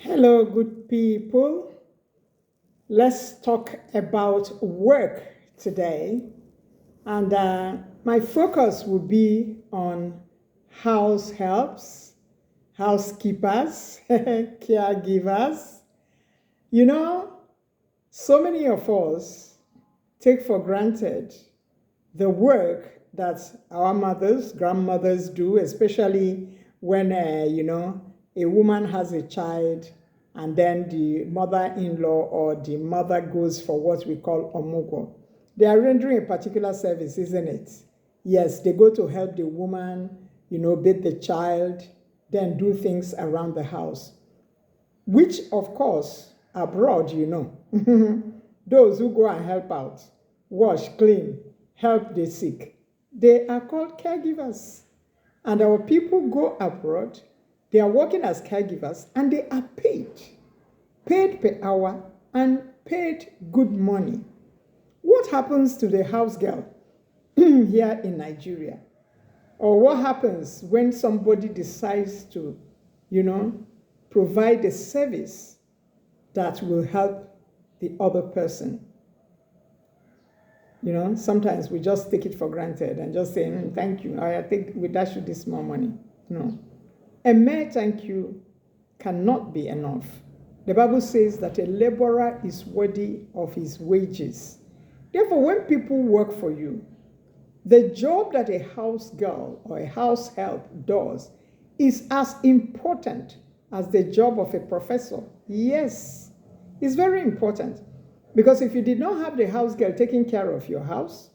Hello, good people. Let's talk about work today. And my focus will be on house helps, housekeepers, caregivers. You know, so many of us take for granted the work that our mothers, grandmothers do, especially when, a woman has a child and then the mother-in-law or the mother goes for what we call omugo. They are rendering a particular service, isn't it? Yes, they go to help the woman, bathe the child, then do things around the house, which of course, abroad, those who go and help out, wash, clean, help the sick, they are called caregivers. And our people go abroad, they are working as caregivers and they are paid per hour and paid good money. What happens to the house girl here in Nigeria? Or what happens when somebody decides to, provide a service that will help the other person? Sometimes we just take it for granted and just say, thank you. I think we dash you this more money. No. A mere thank you cannot be enough. The Bible says that a laborer is worthy of his wages. Therefore, when people work for you, the job that a house girl or a house help does is as important as the job of a professor. Yes, it's very important. Because if you did not have the house girl taking care of your house,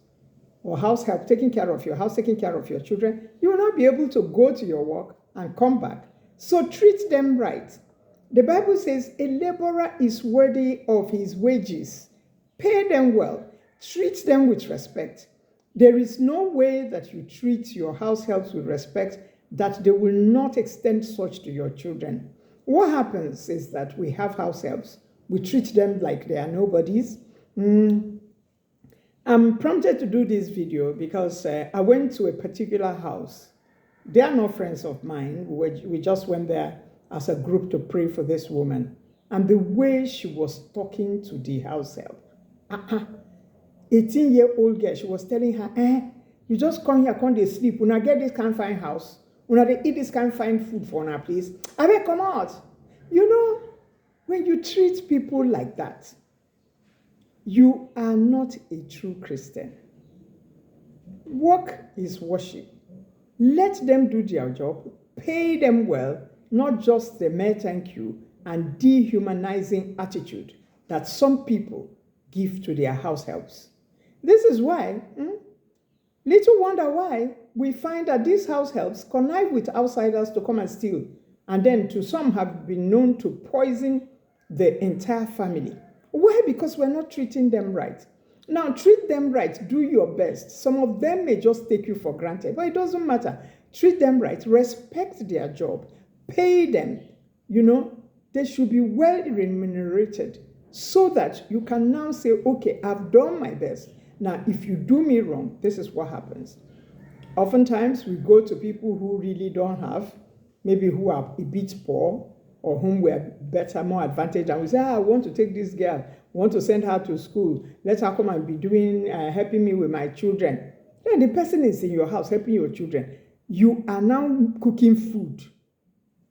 or house help taking care of your house, taking care of your children, you will not be able to go to your work and come back. So treat them right. The Bible says a laborer is worthy of his wages. Pay them well. Treat them with respect. There is no way that you treat your house helps with respect that they will not extend such to your children. What happens is that we have house helps. We treat them like they are nobodies. I'm prompted to do this video because I went to a particular house. They are not friends of mine. We just went there as a group to pray for this woman. And the way she was talking to the house help, 18-year-old girl, she was telling her, you just come here, come they sleep. Una get this kind of fine house. Una they eat this kind of fine food for una place. I mean, come out. When you treat people like that, you are not a true Christian. Work is worship. Let them do their job. Pay them well, not just the mere thank you and dehumanizing attitude that some people give to their house helps. This is why, little wonder why we find that these house helps connive with outsiders to come and steal, and then to some have been known to poison the entire family. Why? Because we're not treating them right. Now, treat them right. Do your best. Some of them may just take you for granted, but it doesn't matter. Treat them right. Respect their job. Pay them. They should be well remunerated so that you can now say, okay, I've done my best. Now, if you do me wrong, this is what happens. Oftentimes, we go to people who really don't have, maybe who are a bit poor, or whom we're better, more advantaged, and we say, I want to take this girl, want to send her to school, let her come and be helping me with my children. Then the person is in your house helping your children. You are now cooking food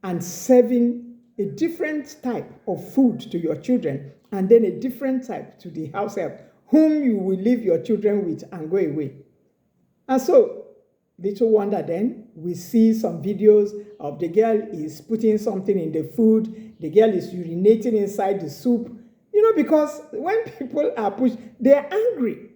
and serving a different type of food to your children, and then a different type to the house help, whom you will leave your children with and go away. And so, little wonder then, we see some videos of the girl is putting something in the food, the girl is urinating inside the soup, because when people are pushed, they are angry.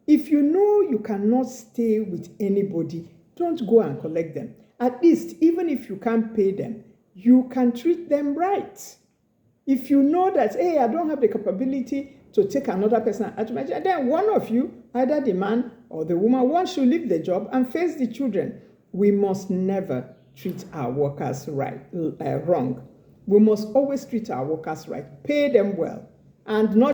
If you know you cannot stay with anybody, don't go and collect them. At least, even if you can't pay them, you can treat them right. If you know that, hey, I don't have the capability to take another person out, then one of you, either the man or the woman, one should leave the job and face the children. We must never treat our workers wrong. We must always treat our workers right, pay them well, and not